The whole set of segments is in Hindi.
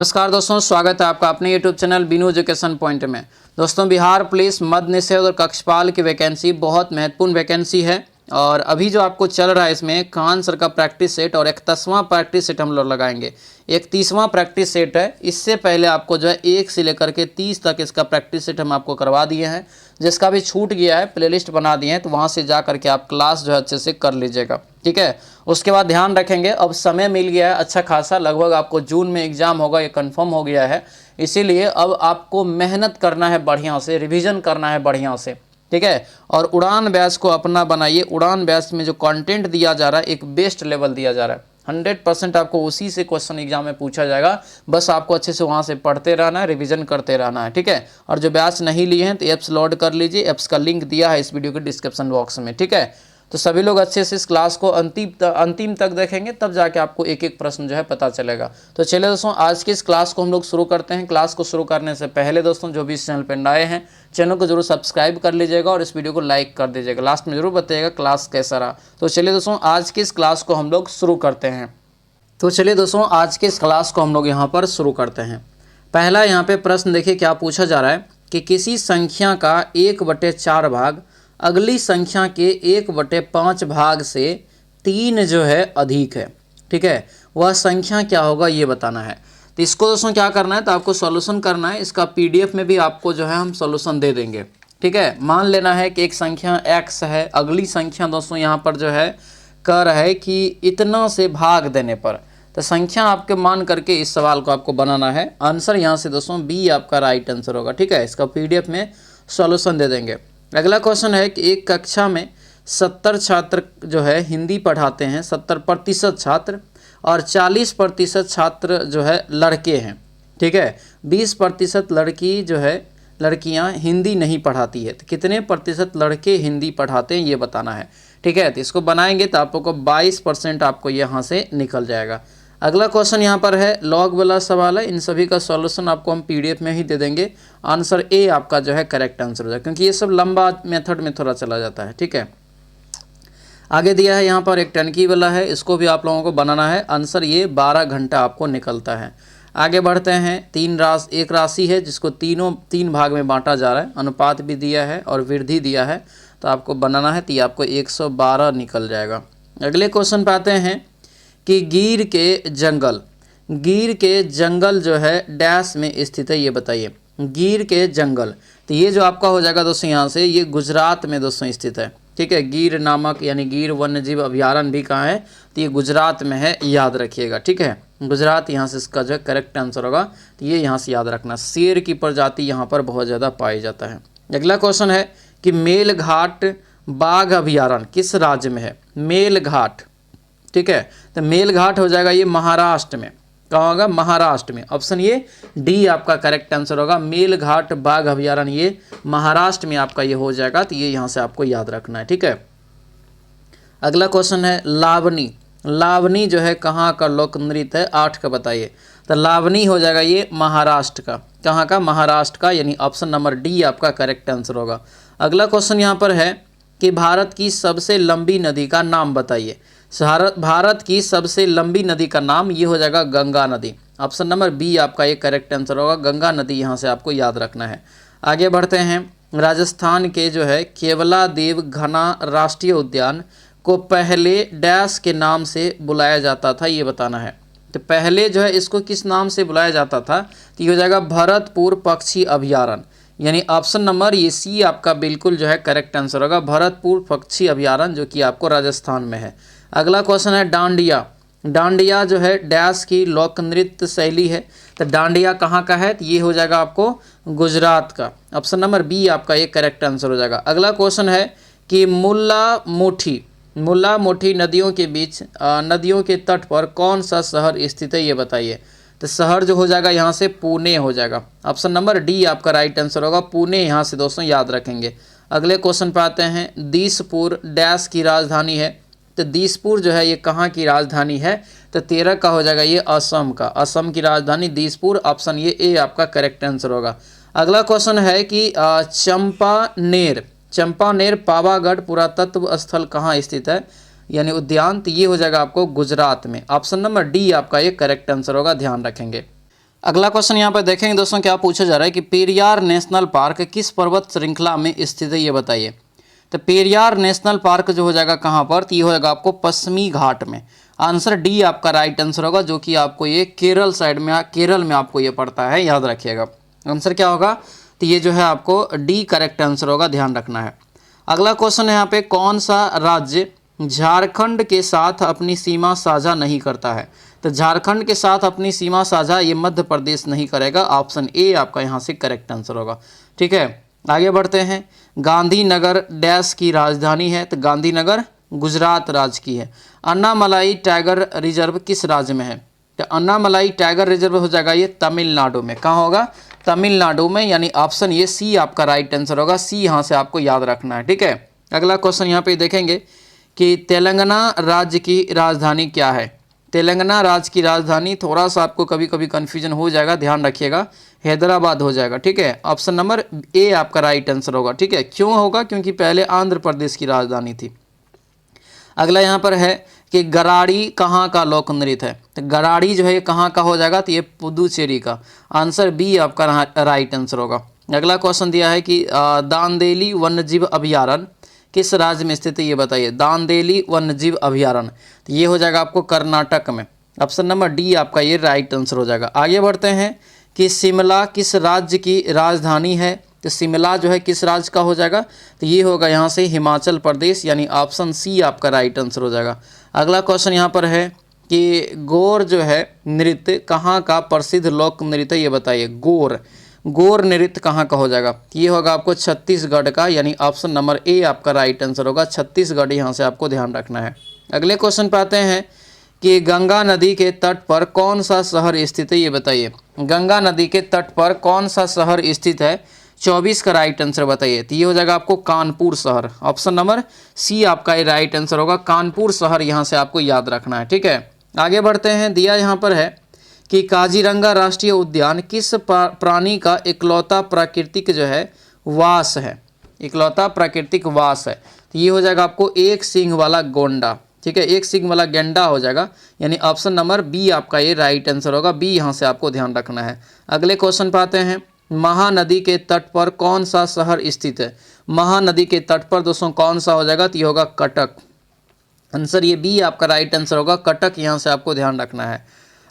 नमस्कार दोस्तों, स्वागत है आपका अपने YouTube channel Binu education point में। दोस्तों, बिहार पुलिस मद्य निषेध और कक्षपाल की वैकेंसी बहुत महत्वपूर्ण वैकेंसी है और अभी जो आपको चल रहा है इसमें खान सर का प्रैक्टिस सेट और 31वां प्रैक्टिस सेट हम लोग लगाएंगे। 31वां प्रैक्टिस सेट है। इससे पहले आपको जो है 1 से लेकर के 30 तक इसका प्रैक्टिस सेट हम आपको करवा दिए हैं। जिसका भी छूट गया है प्लेलिस्ट बना दिए हैं, तो वहाँ से जा करके आप क्लास जो है अच्छे से कर लीजिएगा, ठीक है। उसके बाद ध्यान रखेंगे, अब समय मिल गया है अच्छा खासा, लगभग आपको जून में एग्जाम होगा, ये कंफर्म हो गया है। इसीलिए अब आपको मेहनत करना है बढ़िया से, रिवीजन करना है बढ़िया से, ठीक है। और उड़ान बैच को अपना बनाइए। उड़ान बैच में जो कंटेंट दिया जा रहा है एक बेस्ट लेवल दिया जा रहा है। 100% आपको उसी से क्वेश्चन एग्जाम में पूछा जाएगा। बस आपको अच्छे से वहाँ से पढ़ते रहना है, रिवीजन करते रहना है, ठीक है। और जो बैच नहीं लिए हैं तो ऐप्स लोड कर लीजिए। ऐप्स का लिंक दिया है इस वीडियो के डिस्क्रिप्शन बॉक्स में, ठीक है। तो सभी लोग अच्छे से इस क्लास को अंतिम तक देखेंगे, तब जाके आपको एक एक प्रश्न जो है पता चलेगा। तो चलिए दोस्तों, आज की इस क्लास को हम लोग शुरू करते हैं। क्लास को शुरू करने से पहले दोस्तों, जो भी इस चैनल पर नए हैं, चैनल को जरूर सब्सक्राइब कर लीजिएगा और इस वीडियो को लाइक कर दीजिएगा। लास्ट में जरूर बताइएगा क्लास कैसा रहा। तो चलिए दोस्तों, आज की इस क्लास को हम लोग शुरू करते हैं। तो चलिए दोस्तों, आज के इस क्लास को हम लोग यहाँ पर शुरू करते हैं। पहला यहाँ पे प्रश्न देखिए क्या पूछा जा रहा है कि किसी संख्या का 1/4 भाग अगली संख्या के 1/5 भाग से 3 जो है अधिक है, ठीक है। वह संख्या क्या होगा ये बताना है। तो इसको दोस्तों क्या करना है, तो आपको सॉल्यूशन करना है। इसका PDF में भी आपको जो है हम सॉल्यूशन दे देंगे, ठीक है। मान लेना है कि एक संख्या x है, अगली संख्या दोस्तों यहाँ पर जो है कह रहा है कि इतना से भाग देने पर, तो संख्या आपके मान करके इस सवाल को आपको बनाना है। आंसर यहाँ से दोस्तों B आपका राइट आंसर होगा, ठीक है। इसका PDF में सॉल्यूशन दे देंगे। अगला क्वेश्चन है कि एक कक्षा में 70 छात्र जो है हिंदी पढ़ाते हैं, 70% छात्र, और 40% छात्र जो है लड़के हैं, ठीक है। 20% लड़की जो है लड़कियां हिंदी नहीं पढ़ाती है। तो कितने प्रतिशत लड़के हिंदी पढ़ाते हैं ये बताना है, ठीक है। तो इसको बनाएंगे तो आपको 22% आपको यहाँ से निकल जाएगा। अगला क्वेश्चन यहाँ पर है लॉग वाला सवाल है। इन सभी का सॉल्यूशन आपको हम PDF में ही दे देंगे। आंसर A आपका जो है करेक्ट आंसर हो जाएगा, क्योंकि ये सब लंबा मेथड में थोड़ा चला जाता है, ठीक है। आगे दिया है यहाँ पर एक टंकी वाला है, इसको भी आप लोगों को बनाना है। आंसर ये 12 घंटा आपको निकलता है। आगे बढ़ते हैं। एक राशि है जिसको 3 भाग में बांटा जा रहा है, अनुपात भी दिया है और वृद्धि दिया है, तो आपको बनाना है। तो ये आपको 112 निकल जाएगा। अगले क्वेश्चन पे आते हैं कि गिर के जंगल जो है डैश में स्थित है, ये बताइए। गिर के जंगल, तो ये जो आपका हो जाएगा दोस्तों यहाँ से, ये गुजरात में दोस्तों स्थित है, ठीक है। गिर नामक यानी गिर वन्य जीव अभयारण्य भी कहाँ है, तो ये गुजरात में है, याद रखिएगा, ठीक है। गुजरात यहाँ से इसका जो है करेक्ट आंसर होगा। तो ये यहाँ से याद रखना। शेर की प्रजाति यहाँ पर बहुत ज़्यादा पाई जाता है। अगला क्वेश्चन है कि मेलघाट बाघ अभयारण्य किस राज्य में है। मेलघाट, ठीक है। तो मेलघाट हो जाएगा ये महाराष्ट्र में। कहाँ होगा, महाराष्ट्र में। ऑप्शन ये D आपका करेक्ट आंसर होगा। मेलघाट बाघ अभयारण्य ये महाराष्ट्र में आपका ये हो जाएगा। तो ये यहाँ से आपको याद रखना है, ठीक है। अगला क्वेश्चन है लावनी। लावनी जो है कहाँ का लोक नृत्य है, 8 का बताइए। तो लावनी हो जाएगा ये महाराष्ट्र का। कहाँ का, महाराष्ट्र का, यानी ऑप्शन नंबर D आपका करेक्ट आंसर होगा। अगला क्वेश्चन यहाँ पर है कि भारत की सबसे लंबी नदी का नाम बताइए। भारत की सबसे लंबी नदी का नाम ये हो जाएगा गंगा नदी। ऑप्शन नंबर B आपका ये करेक्ट आंसर होगा। गंगा नदी यहाँ से आपको याद रखना है। आगे बढ़ते हैं। राजस्थान के जो है केवलादेव घना राष्ट्रीय उद्यान को पहले डैश के नाम से बुलाया जाता था, ये बताना है। तो पहले जो है इसको किस नाम से बुलाया जाता था, तो ये हो जाएगा भरतपुर पक्षी अभयारण्य, यानी ऑप्शन नंबर ये C आपका बिल्कुल जो है करेक्ट आंसर होगा। भरतपुर पक्षी अभयारण्य जो कि आपको राजस्थान में है। अगला क्वेश्चन है डांडिया। डांडिया जो है डैश की लोक नृत्य शैली है। तो डांडिया कहाँ का है, तो ये हो जाएगा आपको गुजरात का। ऑप्शन नंबर B आपका ये करेक्ट आंसर हो जाएगा। अगला क्वेश्चन है कि मुल्ला मोठी नदियों के बीच नदियों के तट पर कौन सा शहर स्थित है, ये बताइए। तो शहर जो हो जाएगा यहाँ से पुणे हो जाएगा। ऑप्शन नंबर D आपका राइट आंसर होगा। पुणे यहाँ से दोस्तों याद रखेंगे। अगले क्वेश्चन पे आते हैं। दिसपुर डैश की राजधानी है। तो दिसपुर जो है ये कहाँ की राजधानी है, तो 13 का हो जाएगा ये असम का। असम की राजधानी दिसपुर। ऑप्शन ये A आपका करेक्ट आंसर होगा। अगला क्वेश्चन है कि चंपानेर पावागढ़ पुरातत्व स्थल कहाँ स्थित है, यानी उद्यान, तो ये हो जाएगा आपको गुजरात में। ऑप्शन नंबर D आपका ये करेक्ट आंसर होगा, ध्यान रखेंगे। अगला क्वेश्चन यहाँ पर देखेंगे दोस्तों, क्या पूछा जा रहा है कि पेरियार नेशनल पार्क किस पर्वत श्रृंखला में स्थित है, ये बताइए। तो पेरियार नेशनल पार्क जो हो जाएगा कहाँ पर, तो ये हो जाएगा आपको पश्चिमी घाट में। आंसर डी आपका राइट आंसर होगा, जो कि आपको ये केरल साइड में, केरल में आपको ये पड़ता है, याद रखिएगा। आंसर क्या होगा, तो ये जो है आपको डी करेक्ट आंसर होगा, ध्यान रखना है। अगला क्वेश्चन है यहाँ पे, कौन सा राज्य झारखंड के साथ अपनी सीमा साझा नहीं करता है। तो झारखंड के साथ अपनी सीमा साझा ये मध्य प्रदेश नहीं करेगा। ऑप्शन ए आपका यहाँ से करेक्ट आंसर होगा। ठीक है, आगे बढ़ते हैं। गांधीनगर डैश की राजधानी है, तो गांधीनगर गुजरात राज्य की है। अन्नामलाई टाइगर रिजर्व किस राज्य में है, तो अन्नामलाई टाइगर रिजर्व हो जाएगा ये तमिलनाडु में। कहाँ होगा, तमिलनाडु में, यानी ऑप्शन ये सी आपका राइट आंसर होगा। सी यहाँ से आपको याद रखना है। ठीक है, अगला क्वेश्चन यहाँ पे देखेंगे कि तेलंगाना राज्य की राजधानी क्या है। तेलंगाना राज्य की राजधानी, थोड़ा सा आपको कभी कभी कन्फ्यूजन हो जाएगा, ध्यान रखिएगा, हैदराबाद हो जाएगा। ठीक है, ऑप्शन नंबर ए आपका राइट आंसर होगा। ठीक है, क्यों होगा, क्योंकि पहले आंध्र प्रदेश की राजधानी थी। अगला यहाँ पर है कि गराड़ी कहाँ का लोक नृत्य है। तो गराड़ी जो है ये कहाँ का हो जाएगा, तो ये पुदुचेरी का। आंसर बी आपका राइट आंसर होगा। अगला क्वेश्चन दिया है कि दांदेली वन्यजीव अभयारण्य किस राज्य में स्थित है, ये बताइए। दांदेली वन्यजीव अभयारण्य, तो ये हो जाएगा आपको कर्नाटक में। ऑप्शन नंबर डी आपका ये राइट आंसर हो जाएगा। आगे बढ़ते हैं कि शिमला किस राज्य की राजधानी है। तो शिमला जो है किस राज्य का हो जाएगा, तो ये होगा यहाँ से हिमाचल प्रदेश, यानी ऑप्शन सी आपका राइट आंसर हो जाएगा। अगला क्वेश्चन यहाँ पर है कि गौर जो है नृत्य कहाँ का प्रसिद्ध लोक नृत्य, ये बताइए। गौर नृत्य कहाँ का हो जाएगा, ये होगा आपको छत्तीसगढ़ का, यानी ऑप्शन नंबर ए आपका राइट आंसर होगा। छत्तीसगढ़ यहाँ से आपको ध्यान रखना है। अगले क्वेश्चन पे आते हैं कि गंगा नदी के तट पर कौन सा शहर स्थित है, ये बताइए। गंगा नदी के तट पर कौन सा शहर स्थित है, 24 का राइट आंसर बताइए। तो ये हो जाएगा आपको कानपुर शहर। ऑप्शन नंबर सी आपका ये राइट आंसर होगा। कानपुर शहर यहाँ से आपको याद रखना है। ठीक है, आगे बढ़ते हैं। दिया यहाँ पर है कि काजीरंगा राष्ट्रीय उद्यान किस प्राणी का इकलौता प्राकृतिक जो है वास है, इकलौता प्राकृतिक वास है। तो ये हो जाएगा आपको एक सींग वाला गोंडा। ठीक है, एक सींग वाला गेंडा हो जाएगा, यानी ऑप्शन नंबर बी आपका ये राइट आंसर होगा। बी यहाँ से आपको ध्यान रखना है। अगले क्वेश्चन पे आते हैं। महानदी के तट पर कौन सा शहर स्थित है। महानदी के तट पर दोस्तों कौन सा हो जाएगा, तो ये होगा कटक। आंसर ये बी आपका राइट आंसर होगा, कटक यहाँ से आपको ध्यान रखना है।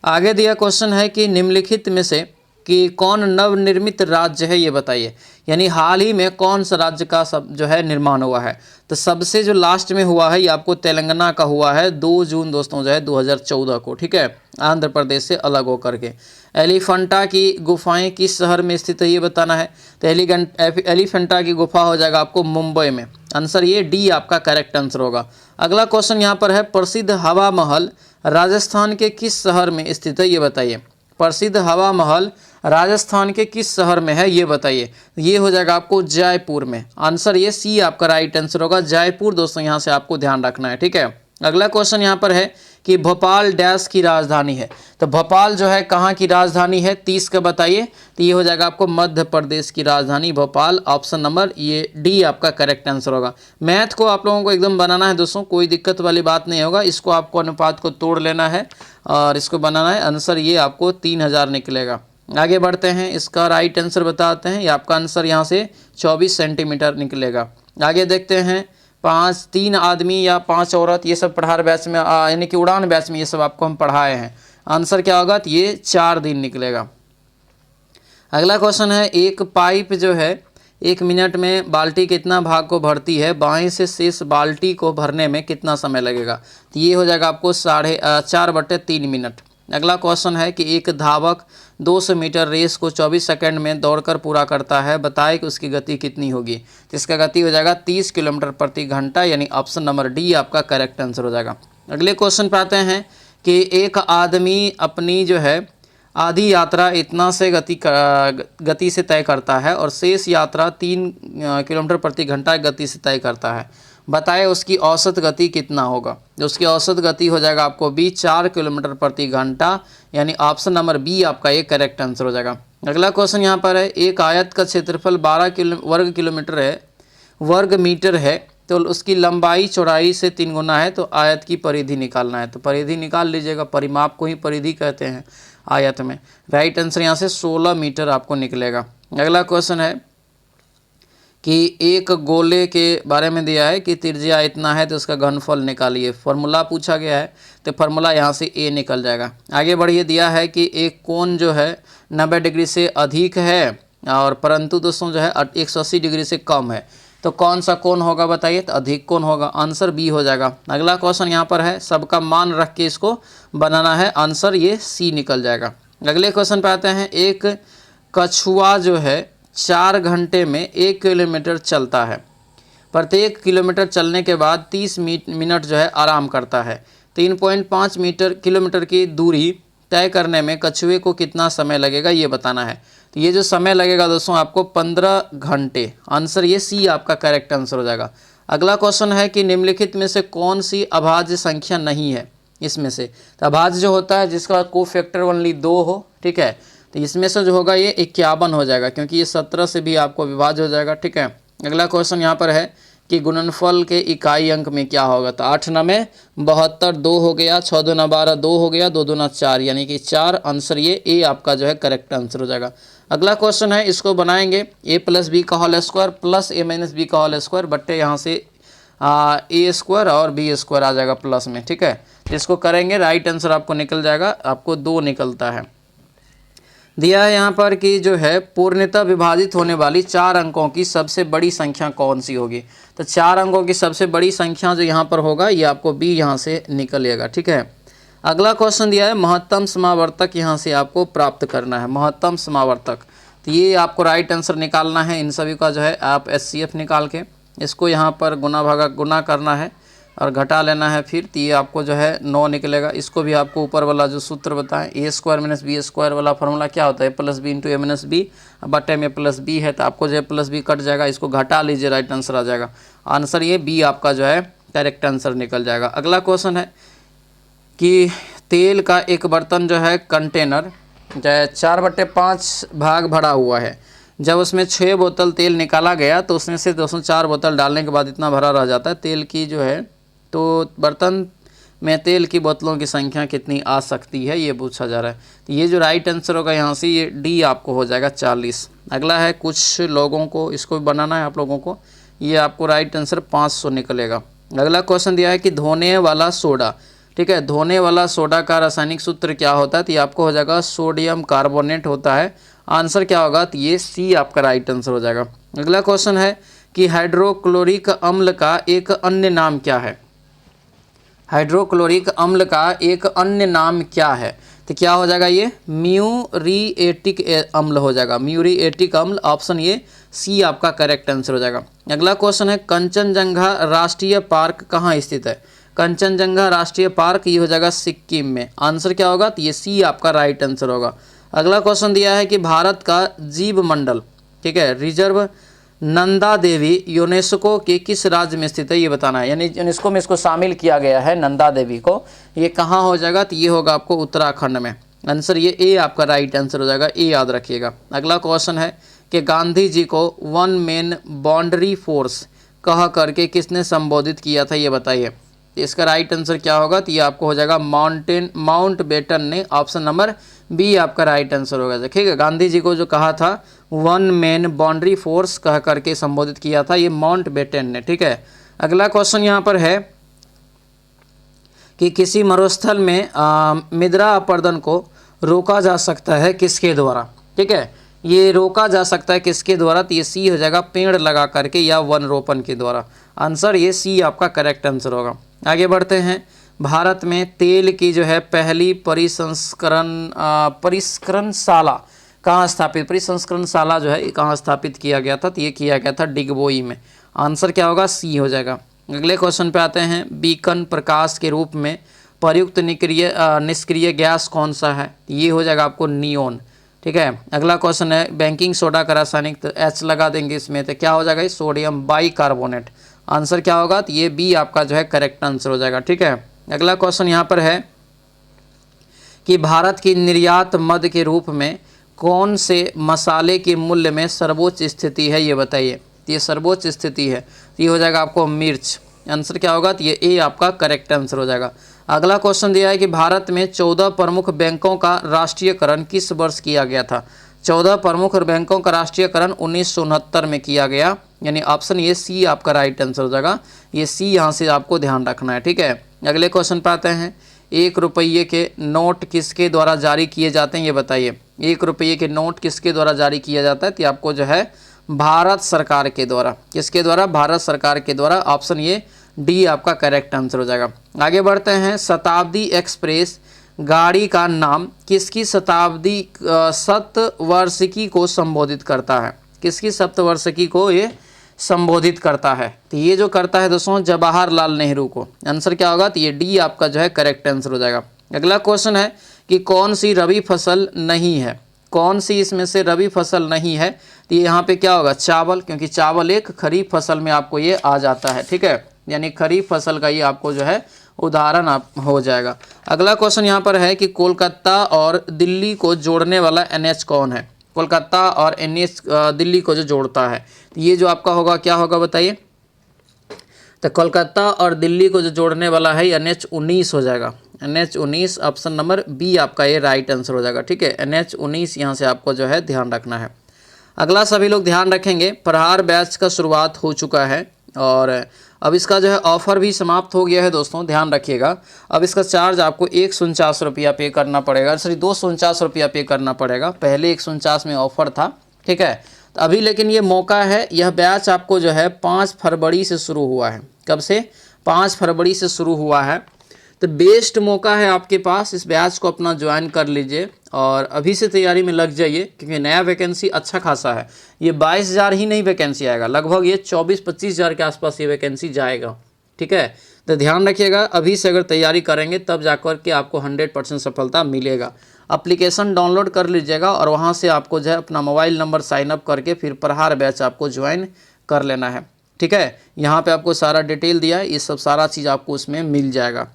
आगे दिया क्वेश्चन है कि निम्नलिखित में से कि कौन नवनिर्मित राज्य है, ये बताइए। यानी हाल ही में कौन सा राज्य का सब जो है निर्माण हुआ है। तो सबसे जो लास्ट में हुआ है ये आपको तेलंगाना का हुआ है 2 जून दोस्तों जो है 2014 को। ठीक है, आंध्र प्रदेश से अलग होकर के। एलिफेंटा की गुफाएं किस शहर में स्थित है, ये बताना है। तो एलिफेंटा की गुफा हो जाएगा आपको मुंबई में। आंसर ये डी आपका करेक्ट आंसर होगा। अगला क्वेश्चन यहाँ पर है, प्रसिद्ध हवा महल राजस्थान के किस शहर में स्थित है, ये बताइए। प्रसिद्ध हवा महल राजस्थान के किस शहर में है, ये बताइए। ये हो जाएगा आपको जयपुर में। आंसर ये सी आपका राइट आंसर होगा, जयपुर दोस्तों यहाँ से आपको ध्यान रखना है। ठीक है, अगला क्वेश्चन यहाँ पर है कि भोपाल डैश की राजधानी है। तो भोपाल जो है कहाँ की राजधानी है, 30 का बताइए। तो ये हो जाएगा आपको मध्य प्रदेश की राजधानी भोपाल। ऑप्शन नंबर ये डी आपका करेक्ट आंसर होगा। मैथ को आप लोगों को एकदम बनाना है दोस्तों, कोई दिक्कत वाली बात नहीं होगा। इसको आपको अनुपात को तोड़ लेना है और इसको बनाना है। आंसर ये आपको 3000 निकलेगा। आगे बढ़ते हैं, इसका राइट आंसर बताते हैं। ये आपका आंसर यहाँ से 24 सेंटीमीटर निकलेगा। आगे देखते हैं, 3 आदमी या 5 औरत, ये सब पढ़ार बैच में यानी कि उड़ान बैच में ये सब आपको हम पढ़ाए हैं। आंसर क्या होगा, तो ये 4 दिन निकलेगा। अगला क्वेश्चन है, एक पाइप जो है 1 मिनट में बाल्टी कितना भाग को भरती है, बाएं से शेष बाल्टी को भरने में कितना समय लगेगा। तो ये हो जाएगा आपको 4/3 मिनट। अगला क्वेश्चन है कि एक धावक 200 मीटर रेस को 24 सेकंड में दौड़कर पूरा करता है, बताए कि उसकी गति कितनी होगी। तो इसका गति हो जाएगा 30 किलोमीटर प्रति घंटा, यानी ऑप्शन नंबर डी आपका करेक्ट आंसर हो जाएगा। अगले क्वेश्चन पे आते हैं कि एक आदमी अपनी जो है आधी यात्रा इतना से गति से तय करता है और शेष यात्रा 3 किलोमीटर प्रति घंटा गति से तय करता है, बताए उसकी औसत गति कितना होगा। उसकी औसत गति हो जाएगा आपको बी 4 किलोमीटर प्रति घंटा, यानी ऑप्शन नंबर बी आपका ये करेक्ट आंसर हो जाएगा। अगला क्वेश्चन यहाँ पर है, एक आयत का क्षेत्रफल 12 वर्ग मीटर है, तो उसकी लंबाई चौड़ाई से 3 गुना है, तो आयत की परिधि निकालना है। तो परिधि निकाल लीजिएगा, परिमाप को ही परिधि कहते हैं। आयत में। राइट आंसर यहाँ से 16 मीटर आपको निकलेगा। अगला क्वेश्चन है कि एक गोले के बारे में दिया है कि त्रिज्या इतना है तो उसका घनफल निकालिए। फार्मूला पूछा गया है तो फार्मूला यहाँ से ए निकल जाएगा। आगे बढ़िए, दिया है कि एक कोण जो है 90 डिग्री से अधिक है और परंतु दोस्तों जो है 180 डिग्री से कम है, तो कौन सा कोण होगा बताइए? तो अधिक कोण होगा, आंसर बी हो जाएगा। अगला क्वेश्चन यहाँ पर है, सबका मान रख के इसको बनाना है, आंसर ये सी निकल जाएगा। अगले क्वेश्चन पे आते हैं, एक कछुआ जो है 4 घंटे में 1 किलोमीटर चलता है, प्रत्येक किलोमीटर चलने के बाद 30 मिनट जो है आराम करता है। 3.5 किलोमीटर की दूरी तय करने में कछुए को कितना समय लगेगा ये बताना है। तो ये जो समय लगेगा दोस्तों आपको 15 घंटे, आंसर ये सी आपका करेक्ट आंसर हो जाएगा। अगला क्वेश्चन है कि निम्नलिखित में से कौन सी अभाज्य संख्या नहीं है इसमें से? तो अभाज्य जो होता है जिसका कोफैक्टर ओनली 2 हो, ठीक है, तो इसमें से जो होगा ये 51 हो जाएगा, क्योंकि ये 17 से भी आपको विभाज्य हो जाएगा, ठीक है। अगला क्वेश्चन यहाँ पर है कि गुणनफल के इकाई अंक में क्या होगा? तो 8 9 72, 2 हो गया, 6 2 12, 2 हो गया, 2 2 4, यानी कि 4, आंसर ये ए आपका जो है करेक्ट आंसर हो जाएगा। अगला क्वेश्चन है, इसको बनाएंगे a + b का whole square plus a - b का होल स्क्वायर बट्टे यहाँ से a स्क्वायर और b स्क्वायर आ जाएगा प्लस में, ठीक है। इसको करेंगे, राइट आंसर आपको निकल जाएगा, आपको 2 निकलता है। दिया है यहाँ पर कि जो है पूर्णतः विभाजित होने वाली 4 अंकों की सबसे बड़ी संख्या कौन सी होगी? तो 4 अंकों की सबसे बड़ी संख्या जो यहाँ पर होगा ये आपको बी यहाँ से निकलेगा, ठीक है। अगला क्वेश्चन दिया है, महत्तम समावर्तक यहाँ से आपको प्राप्त करना है, महत्तम समावर्तक। तो ये आपको राइट आंसर निकालना है, इन सभी का जो है आप SCF निकाल के इसको यहाँ पर गुना करना है और घटा लेना है फिर, तो ये आपको जो है 9 निकलेगा। इसको भी आपको ऊपर वाला जो सूत्र बताएं, a² - b² वाला फार्मूला क्या होता है? +b × a - b बटे में +b है, तो आपको जो है +b कट जाएगा, इसको घटा लीजिए, राइट आंसर आ जाएगा। आंसर ये बी आपका जो है करेक्ट आंसर निकल जाएगा। अगला क्वेश्चन है कि तेल का एक बर्तन जो है कंटेनर जो है 4/5 भाग भरा हुआ है, जब उसमें 6 बोतल तेल निकाला गया तो उसमें से 204 बोतल डालने के बाद इतना भरा रह जाता है तेल की जो है, तो बर्तन में तेल की बोतलों की संख्या कितनी आ सकती है ये पूछा जा रहा है। तो ये जो राइट आंसर होगा यहाँ से ये डी आपको हो जाएगा 40। अगला है, कुछ लोगों को इसको बनाना है आप लोगों को, ये आपको राइट आंसर 500 निकलेगा। अगला क्वेश्चन दिया है कि धोने वाला सोडा, ठीक है, धोने वाला सोडा का रासायनिक सूत्र क्या होता है? तो ये आपको हो जाएगा सोडियम कार्बोनेट होता है, आंसर क्या होगा? तो ये सी आपका राइट आंसर हो जाएगा। अगला क्वेश्चन है कि हाइड्रोक्लोरिक अम्ल का एक अन्य नाम क्या है? हाइड्रोक्लोरिक अम्ल का एक अन्य नाम क्या है? तो क्या हो जाएगा? ये म्यूरिएटिक अम्ल हो जाएगा, म्यूरिएटिक अम्ल, ऑप्शन ये सी आपका करेक्ट आंसर हो जाएगा। अगला क्वेश्चन है, कंचनजंगा राष्ट्रीय पार्क कहाँ स्थित है? कंचनजंगा राष्ट्रीय पार्क ये हो जाएगा सिक्किम में, आंसर क्या होगा? तो ये सी आपका राइट आंसर होगा। अगला क्वेश्चन दिया है कि भारत का जीव मंडल, ठीक है, रिजर्व नंदा देवी यूनेस्को के किस राज्य में स्थित है ये बताना है, यानी यूनेस्को में इसको शामिल किया गया है नंदा देवी को, ये कहाँ हो जाएगा? तो ये होगा आपको उत्तराखंड में, आंसर ये ए आपका राइट आंसर हो जाएगा, ए याद रखिएगा। अगला क्वेश्चन है कि गांधी जी को 1 मैन बाउंड्री फोर्स कह करके किसने संबोधित किया था ये बताइए। इसका राइट आंसर क्या होगा? तो ये आपको हो जाएगा माउंटबेटन ने, ऑप्शन नंबर बी आपका राइट आंसर होगा। ठीक है, गांधी जी को जो कहा था 1 मैन बाउंड्री फोर्स कह करके संबोधित किया था ये माउंटबेटन ने, ठीक है। अगला क्वेश्चन यहाँ पर है कि किसी मरुस्थल में मृदा अपरदन को रोका जा सकता है किसके द्वारा? ठीक है, ये रोका जा सकता है किसके द्वारा? तो ये सी हो जाएगा, पेड़ लगा करके या वन रोपण के द्वारा, आंसर ये सी आपका करेक्ट आंसर होगा। आगे बढ़ते हैं, भारत में तेल की जो है पहली परिष्करणशाला कहाँ स्थापित, परिसंस्करणशाला जो है कहाँ स्थापित किया गया था? तो ये किया गया था डिगबोई में, आंसर क्या होगा? सी हो जाएगा। अगले क्वेश्चन पे आते हैं, बीकन प्रकाश के रूप में प्रयुक्त निष्क्रिय गैस कौन सा है? ये हो जाएगा आपको नियोन, ठीक है। अगला क्वेश्चन है, बेकिंग सोडा का रासायनिक, तो एच लगा देंगे इसमें, तो क्या हो जाएगा? सोडियम बाइकार्बोनेट, आंसर क्या होगा? तो ये बी आपका जो है करेक्ट आंसर हो जाएगा, ठीक है। अगला क्वेश्चन यहाँ पर है कि भारत की निर्यात मद के रूप में कौन से मसाले के मूल्य में सर्वोच्च स्थिति है ये बताइए। ये सर्वोच्च स्थिति है, ये हो जाएगा आपको मिर्च, आंसर क्या होगा? तो ये ए आपका करेक्ट आंसर हो जाएगा। अगला क्वेश्चन दिया है कि भारत में 14 प्रमुख बैंकों का राष्ट्रीयकरण किस वर्ष किया गया था। 14 प्रमुख बैंकों का राष्ट्रीयकरण 1969 में किया गया, यानी ऑप्शन ये सी आपका राइट आंसर हो जाएगा। ये सी यहाँ से आपको ध्यान रखना है, ठीक है। अगले क्वेश्चन पे आते हैं। 1 रुपये के नोट किसके द्वारा जारी किए जाते हैं, ये बताइए। 1 रुपये के नोट किसके द्वारा जारी किया जाता है, तो आपको जो है भारत सरकार के द्वारा। किसके द्वारा? भारत सरकार के द्वारा। ऑप्शन ये डी आपका करेक्ट आंसर हो जाएगा। आगे बढ़ते हैं। शताब्दी एक्सप्रेस गाड़ी का नाम किसकी शताब्दी शतवार्षिकी को संबोधित करता है? किसकी शतवार्षिकी को ये संबोधित करता है? तो ये जो करता है दोस्तों जवाहरलाल नेहरू को। आंसर क्या होगा? तो ये डी आपका जो है करेक्ट आंसर हो जाएगा। अगला क्वेश्चन है कि कौन सी रबी फसल नहीं है? कौन सी इसमें से रबी फसल नहीं है? तो ये यहाँ पे क्या होगा? चावल, क्योंकि चावल एक खरीफ फसल में आपको ये आ जाता है, ठीक है। यानी खरीफ फसल का ये आपको जो है उदाहरण आप हो जाएगा। अगला क्वेश्चन यहाँ पर है कि कोलकाता और दिल्ली को जोड़ने वाला एनएच कौन है? कोलकाता और एनएच दिल्ली को जो जोड़ता है, तो ये जो आपका होगा क्या होगा बताइए। तो कोलकाता और दिल्ली को जो जोड़ने वाला है NH19 हो जाएगा। NH19 ऑप्शन नंबर बी आपका ये राइट आंसर हो जाएगा, ठीक है। NH19 यहाँ से आपको जो है ध्यान रखना है। अगला सभी लोग ध्यान रखेंगे, प्रहार बैच का शुरुआत हो चुका है और अब इसका जो है ऑफ़र भी समाप्त हो गया है दोस्तों, ध्यान रखिएगा। अब इसका चार्ज आपको 149 रुपया पे करना पड़ेगा, सॉरी 249 रुपया पे करना पड़ेगा। पहले 149 में ऑफ़र था, ठीक है। तो अभी लेकिन ये मौका है, यह बैच आपको जो है 5 फरवरी से शुरू हुआ है। कब से? 5 फरवरी से शुरू हुआ है। तो बेस्ट मौका है आपके पास, इस बैच को अपना ज्वाइन कर लीजिए और अभी से तैयारी में लग जाइए, क्योंकि नया वैकेंसी अच्छा खासा है। ये 22,000 ही नहीं वैकेंसी आएगा, लगभग ये 24-25 हज़ार के आसपास ये वैकेंसी जाएगा, ठीक है। तो ध्यान रखिएगा, अभी से अगर तैयारी करेंगे तब जाकर के आपको 100% सफलता मिलेगा। एप्लीकेशन डाउनलोड कर लीजिएगा और वहाँ से आपको जो है अपना मोबाइल नंबर साइन अप करके फिर प्रहार बैच आपको ज्वाइन कर लेना है, ठीक है। यहाँ पे आपको सारा डिटेल दिया है, ये सब सारा चीज़ आपको उसमें मिल जाएगा।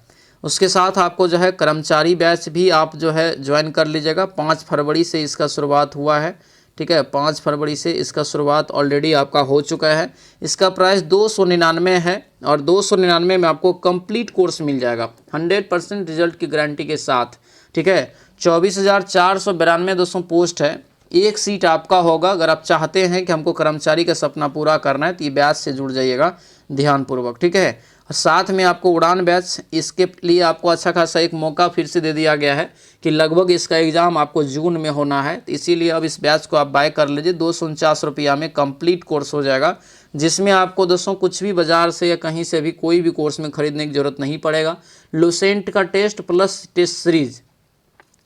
उसके साथ आपको जो है कर्मचारी बैच भी आप जो है ज्वाइन कर लीजिएगा। 5 फरवरी से इसका शुरुआत हुआ है, ठीक है। 5 फरवरी से इसका शुरुआत ऑलरेडी आपका हो चुका है। इसका प्राइस 299 है और 299 में आपको कंप्लीट कोर्स मिल जाएगा 100% रिजल्ट की गारंटी के साथ, ठीक है। 24,492 दोस्तों पोस्ट है, एक सीट आपका होगा। अगर आप चाहते हैं कि हमको कर्मचारी का सपना पूरा करना है तो ये बैच से जुड़ जाइएगा ध्यानपूर्वक, ठीक है। और साथ में आपको उड़ान बैच, इसके लिए आपको अच्छा खासा एक मौका फिर से दे दिया गया है कि लगभग इसका एग्ज़ाम आपको जून में होना है, तो इसीलिए अब इस बैच को आप बाय कर लीजिए। 249 रुपया में कंप्लीट कोर्स हो जाएगा, जिसमें आपको दोस्तों कुछ भी बाज़ार से या कहीं से भी कोई भी कोर्स में ख़रीदने की ज़रूरत नहीं पड़ेगा। लुसेंट का टेस्ट प्लस टेस्ट सीरीज़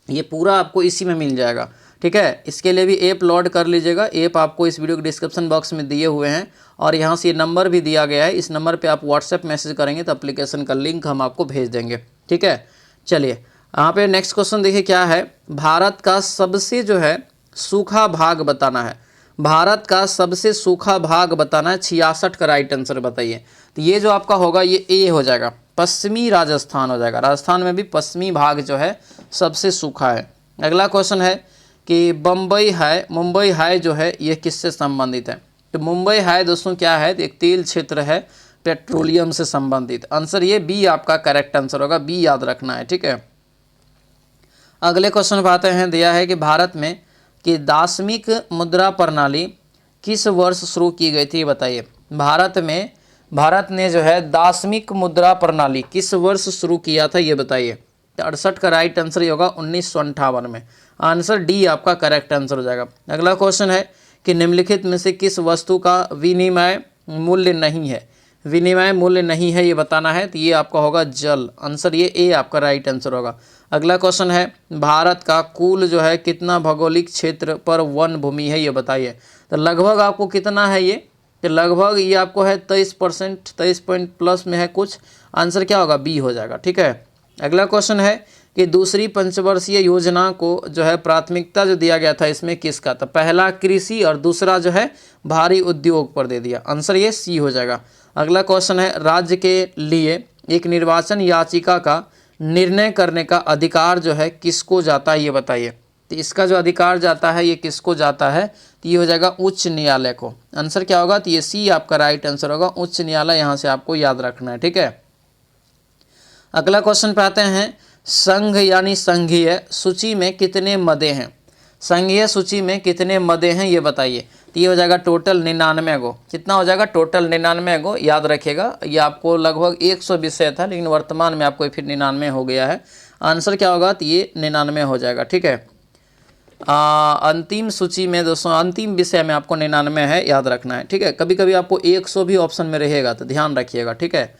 ये पूरा आपको इसी में मिल जाएगा, ठीक है। इसके लिए भी ऐप लोड कर लीजिएगा। ऐप आपको इस वीडियो के डिस्क्रिप्शन बॉक्स में दिए हुए हैं और यहाँ से ये नंबर भी दिया गया है। इस नंबर पे आप व्हाट्सएप मैसेज करेंगे तो एप्लीकेशन का लिंक हम आपको भेज देंगे, ठीक है। चलिए यहाँ पे नेक्स्ट क्वेश्चन देखिए क्या है। भारत का सबसे जो है सूखा भाग बताना है। भारत का सबसे सूखा भाग बताना है। 66 का राइट आंसर बताइए। तो ये जो आपका होगा ये ए हो जाएगा, पश्चिमी राजस्थान हो जाएगा। राजस्थान में भी पश्चिमी भाग जो है सबसे सूखा है। अगला क्वेश्चन है कि मुंबई हाई जो है ये किससे संबंधित है? तो मुंबई हाई दोस्तों क्या है? तो एक तेल क्षेत्र है, पेट्रोलियम से संबंधित। आंसर ये बी आपका करेक्ट आंसर होगा, बी याद रखना है, ठीक है। अगले क्वेश्चन पर आते हैं। दिया है कि भारत में कि दार्शनिक मुद्रा प्रणाली किस वर्ष शुरू की गई थी, बताइए। भारत ने जो है दार्शनिक मुद्रा प्रणाली किस वर्ष शुरू किया था, ये बताइए। 68 का राइट आंसर ये होगा 1958 में। आंसर डी आपका करेक्ट आंसर हो जाएगा। अगला क्वेश्चन है कि निम्नलिखित में से किस वस्तु का विनिमय मूल्य नहीं है? विनिमय मूल्य नहीं है ये बताना है, तो ये आपका होगा जल। आंसर ये ए आपका राइट आंसर होगा। अगला क्वेश्चन है भारत का कुल जो है कितना भौगोलिक क्षेत्र पर वन भूमि है, ये बताइए। तो लगभग आपको कितना है ये? तो लगभग ये आपको है 23%, 23 पॉइंट प्लस में है कुछ। आंसर क्या होगा? बी हो जाएगा, ठीक है। अगला क्वेश्चन है कि दूसरी पंचवर्षीय योजना को जो है प्राथमिकता जो दिया गया था इसमें किसका? तो पहला कृषि और दूसरा जो है भारी उद्योग पर दे दिया। आंसर ये सी हो जाएगा। अगला क्वेश्चन है राज्य के लिए एक निर्वाचन याचिका का निर्णय करने का अधिकार जो है किसको जाता है, ये बताइए। तो इसका जो अधिकार जाता है ये किसको जाता है? तो ये हो जाएगा उच्च न्यायालय को। आंसर क्या होगा? तो ये सी आपका राइट आंसर होगा, उच्च न्यायालय। यहाँ से आपको याद रखना है, ठीक है। अगला क्वेश्चन पे आते हैं, संघ यानी संघीय सूची में कितने मदे हैं? संघीय सूची में कितने मदे हैं ये बताइए। तो ये हो जाएगा टोटल 99 गो। कितना हो जाएगा? टोटल 99 गो। याद रखिएगा, ये आपको लगभग 100 विषय था, लेकिन वर्तमान में आपको फिर 99 हो गया है। आंसर क्या होगा? तो ये 99 हो जाएगा। ठीक है, अंतिम सूची में दोस्तों, अंतिम विषय में आपको 99 है, याद रखना है। ठीक है, कभी कभी आपको 100 भी ऑप्शन में रहेगा, तो ध्यान रखिएगा। ठीक है,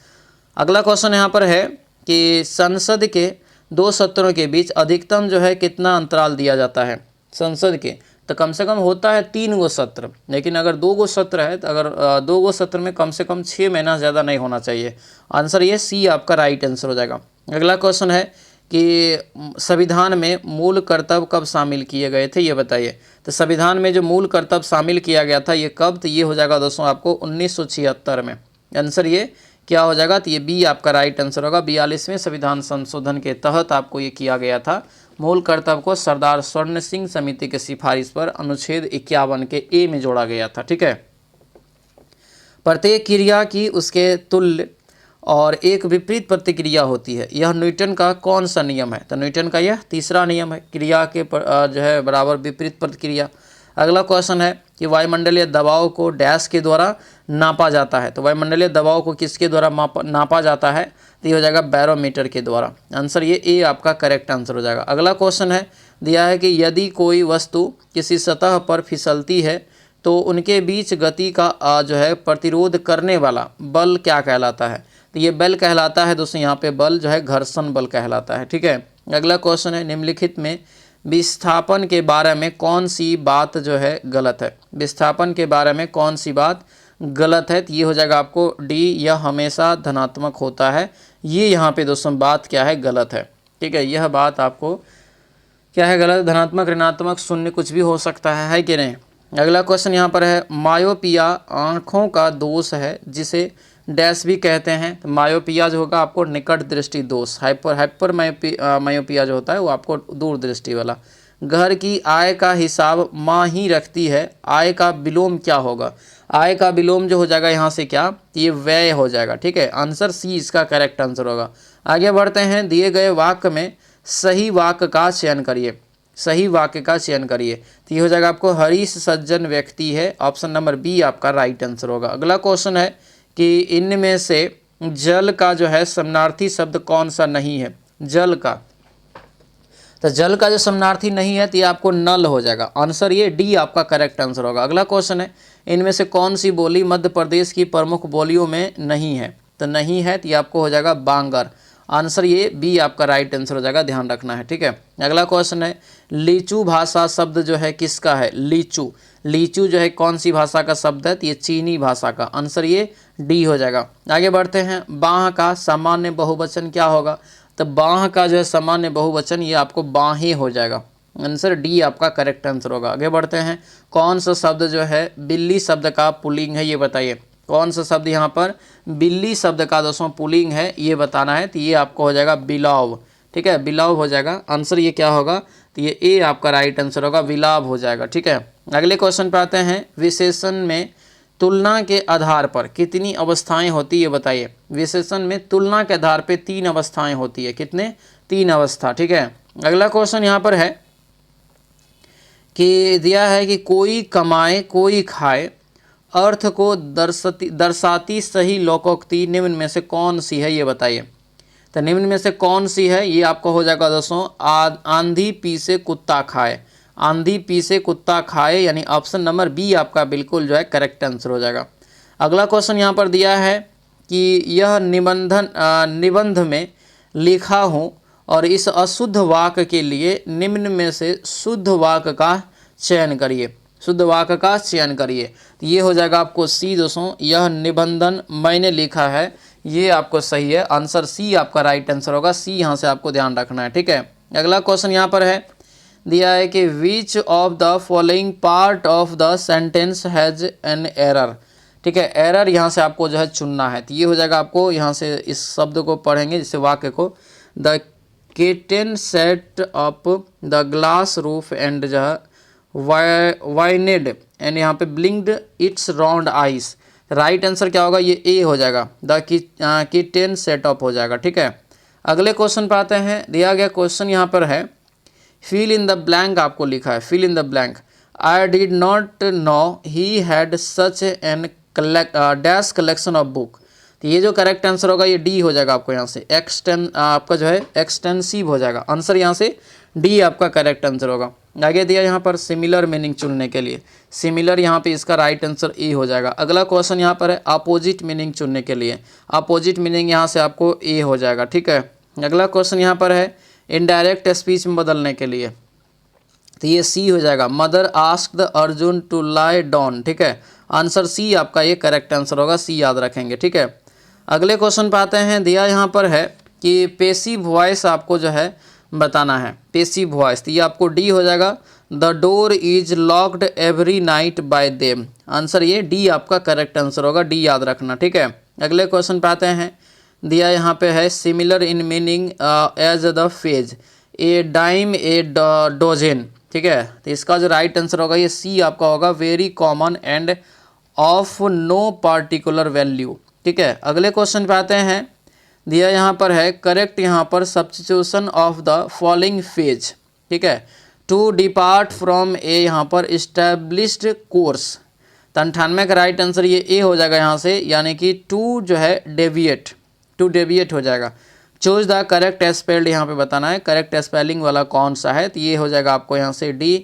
अगला क्वेश्चन यहाँ पर है कि संसद के 2 सत्रों के बीच अधिकतम जो है कितना अंतराल दिया जाता है? संसद के तो कम से कम होता है 3 गो सत्र, लेकिन अगर 2 गो सत्र है तो अगर 2 गो सत्र में कम से कम 6 महीना ज़्यादा नहीं होना चाहिए। आंसर ये सी आपका राइट आंसर हो जाएगा। अगला क्वेश्चन है कि संविधान में मूल कर्तव्य कब शामिल किए गए थे, ये बताइए। तो संविधान में जो मूल कर्तव्य शामिल किया गया था ये कब? तो ये हो जाएगा दोस्तों आपको 1976 में। आंसर ये क्या हो जाएगा? तो ये बी आपका राइट आंसर होगा। 42वें संविधान संशोधन के तहत आपको ये किया गया था। मूल कर्तव्य को सरदार स्वर्ण सिंह समिति की सिफारिश पर अनुच्छेद 51 के ए में जोड़ा गया था। ठीक है, प्रत्येक क्रिया की उसके तुल्य और एक विपरीत प्रतिक्रिया होती है, यह न्यूटन का कौन सा नियम है? तो न्यूटन का यह तीसरा नियम है, क्रिया के जो है बराबर विपरीत प्रतिक्रिया। अगला क्वेश्चन है कि वायुमंडलीय दबाव को डैश के द्वारा नापा जाता है। तो वायुमंडलीय दबाव को किसके द्वारा नापा जाता है? तो ये हो जाएगा बैरोमीटर के द्वारा। आंसर ये ए आपका करेक्ट आंसर हो जाएगा। अगला क्वेश्चन है दिया है कि यदि कोई वस्तु किसी सतह पर फिसलती है तो उनके बीच गति का जो है प्रतिरोध करने वाला बल क्या कहलाता है? तो ये बल कहलाता है दोस्तों, यहाँ पे बल जो है घर्षण बल कहलाता है। ठीक है, अगला क्वेश्चन है निम्नलिखित में विस्थापन के बारे में कौन सी बात जो है गलत है? विस्थापन के बारे में कौन सी बात गलत है? तो ये हो जाएगा आपको डी, यह हमेशा धनात्मक होता है। ये यहाँ पे दोस्तों बात क्या है? गलत है। ठीक है, यह बात आपको क्या है? गलत। धनात्मक, ऋणात्मक, शून्य कुछ भी हो सकता है कि नहीं? अगला क्वेश्चन यहाँ पर है मायोपिया आँखों का दोष है जिसे डैश भी कहते हैं। तो मायोपिया जो होगा आपको निकट दृष्टि दोष, हाइपर मायोपिया जो होता है वो आपको दूर दृष्टि वाला। घर की आय का हिसाब माँ ही रखती है, आय का विलोम क्या होगा? आय का विलोम जो हो जाएगा यहाँ से क्या? ये व्यय हो जाएगा। ठीक है, आंसर सी इसका करेक्ट आंसर होगा। आगे बढ़ते हैं, दिए गए वाक्य में सही वाक्य का चयन करिए। सही वाक्य का चयन करिए। तो ये हो जाएगा आपको हरीश सज्जन व्यक्ति है, ऑप्शन नंबर बी आपका राइट आंसर होगा। अगला क्वेश्चन है कि इनमें से जल का जो है समानार्थी शब्द कौन सा नहीं है? जल का, तो जल का जो समानार्थी नहीं है तो ये आपको नल हो जाएगा। आंसर ये डी आपका करेक्ट आंसर होगा। अगला क्वेश्चन है इनमें से कौन सी बोली मध्य प्रदेश की प्रमुख बोलियों में नहीं है? तो नहीं है तो ये आपको हो जाएगा बांगर। आंसर ये बी आपका राइट आंसर हो जाएगा, ध्यान रखना है। ठीक है, अगला क्वेश्चन है लीचू भाषा शब्द जो है किसका है? लीचू, लीचू जो है कौन सी भाषा का शब्द है? तो ये चीनी भाषा का। आंसर ये डी हो जाएगा। आगे बढ़ते हैं, बाह का सामान्य बहुवचन क्या होगा? तो बाह का जो है सामान्य बहुवचन ये आपको बाहें हो जाएगा। आंसर डी आपका करेक्ट आंसर होगा। आगे बढ़ते हैं, कौन सा शब्द जो है बिल्ली शब्द का पुल्लिंग है ये बताइए। कौन सा शब्द यहाँ पर बिल्ली शब्द का दोस्तों पुल्लिंग है ये बताना है। तो ये आपको हो जाएगा बिलाव। ठीक है, बिलाव हो जाएगा। आंसर ये क्या होगा? तो ये ए आपका राइट आंसर होगा, विलाव हो जाएगा। ठीक है, अगले क्वेश्चन पर आते हैं, विशेषण में तुलना के आधार पर कितनी अवस्थाएं होती है ये बताइए। विशेषण में तुलना के आधार पर 3 अवस्थाएं होती है। कितने? 3 अवस्था। ठीक है, अगला क्वेश्चन यहाँ पर है कि दिया है कि कोई कमाए कोई खाए अर्थ को दर्शाती सही लोकोक्ति निम्न में से कौन सी है ये बताइए। तो निम्न में से कौन सी है ये आपको हो जाएगा दोस्तों आंधी पीसे कुत्ता खाए। आंधी पीसे कुत्ता खाए यानी ऑप्शन नंबर बी आपका बिल्कुल जो है करेक्ट आंसर हो जाएगा। अगला क्वेश्चन यहाँ पर दिया है कि यह निबंध में लिखा हूँ और इस अशुद्ध वाक्य के लिए निम्न में से शुद्ध वाक्य का चयन करिए। शुद्ध वाक्य का चयन करिए। तो ये हो जाएगा आपको सी दोस्तों, यह निबंधन मैंने लिखा है, ये आपको सही है। आंसर सी आपका राइट आंसर होगा। सी यहाँ से आपको ध्यान रखना है। ठीक है, अगला क्वेश्चन यहाँ पर है दिया है कि which of the following part of the sentence has an error. ठीक है, एरर यहाँ से आपको जो है चुनना है। तो ये हो जाएगा आपको यहाँ से इस शब्द को पढ़ेंगे जैसे वाक्य को, the kitten set up the glass roof and जो है वाइनेड एंड यहाँ पे ब्लिंक्ड it's round ice. Right answer क्या होगा? ये ए हो जाएगा, द किटन सेटअप हो जाएगा। ठीक है, अगले क्वेश्चन पे आते हैं। दिया गया क्वेश्चन यहाँ पर है फिल इन द ब्लैंक, आपको लिखा है fill in the blank. I did not know he had such an dash collection of book. तो ये जो करेक्ट आंसर होगा ये डी हो जाएगा आपको यहाँ से, आपका जो है एक्सटेंसिव हो जाएगा आंसर, यहाँ से डी आपका करेक्ट आंसर होगा। आगे दिया यहाँ पर सिमिलर मीनिंग चुनने के लिए, सिमिलर यहाँ पे इसका राइट आंसर ए हो जाएगा। अगला क्वेश्चन यहाँ पर है अपोजिट मीनिंग चुनने के लिए, अपोजिट मीनिंग यहाँ से आपको ए हो जाएगा, ठीक है। अगला क्वेश्चन यहाँ पर है इनडायरेक्ट स्पीच में बदलने के लिए, तो ये सी हो जाएगा। Mother asked the Arjun to lie down, ठीक है, आंसर सी आपका ये करेक्ट आंसर होगा, सी याद रखेंगे, ठीक है। अगले क्वेश्चन पे आते हैं। दिया यहाँ पर है कि पेसिव वॉइस आपको जो है बताना है, पेसिव वॉइस, तो ये आपको डी हो जाएगा। The door is locked every night bye them, answer ये डी आपका करेक्ट आंसर होगा, डी याद रखना, ठीक है। अगले क्वेश्चन पे आते हैं। दिया यहाँ पे है similar in meaning as the phrase, a dime a dozen, ठीक है, तो इसका जो राइट आंसर होगा ये सी आपका होगा, very common and of no particular value, ठीक है। अगले क्वेश्चन पे आते हैं। दिया यहाँ पर है करेक्ट यहाँ पर substitution of the following phase, ठीक है, टू डिपार्ट फ्रॉम ए यहाँ पर इस्टेब्लिश्ड कोर्स, तो 98 का राइट आंसर ये ए हो जाएगा यहाँ से, यानी कि टू जो है डेविएट, टू डेविएट हो जाएगा। चूज द करेक्ट स्पेल्ड यहाँ पे बताना है, करेक्ट स्पेलिंग वाला कौन सा है, तो ये हो जाएगा आपको यहाँ से डी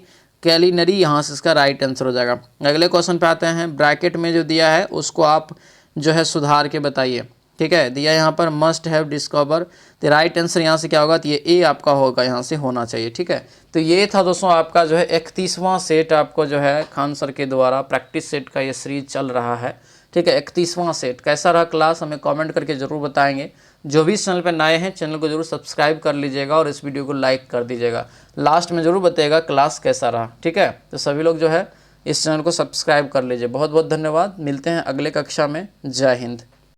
कैलिनरी, यहाँ से इसका राइट आंसर हो जाएगा। अगले क्वेश्चन पे आते हैं। ब्रैकेट में जो दिया है उसको आप जो है सुधार के बताइए, ठीक है। दिया यहाँ पर मस्ट हैव डिस्कवर, तो राइट आंसर यहाँ से क्या होगा, तो ये ए आपका होगा, यहाँ से होना चाहिए, ठीक है। तो ये था दोस्तों आपका जो है 31वां सेट, आपको जो है खान सर के द्वारा प्रैक्टिस सेट का ये सीरीज चल रहा है, ठीक है। 31वां सेट कैसा रहा क्लास, हमें कमेंट करके ज़रूर बताएंगे। जो भी इस चैनल पर नए हैं चैनल को जरूर सब्सक्राइब कर लीजिएगा और इस वीडियो को लाइक कर दीजिएगा। लास्ट में ज़रूर बताइएगा क्लास कैसा रहा, ठीक है। तो सभी लोग जो है इस चैनल को सब्सक्राइब कर लीजिए। बहुत बहुत धन्यवाद, मिलते हैं अगले कक्षा में। जय हिंद।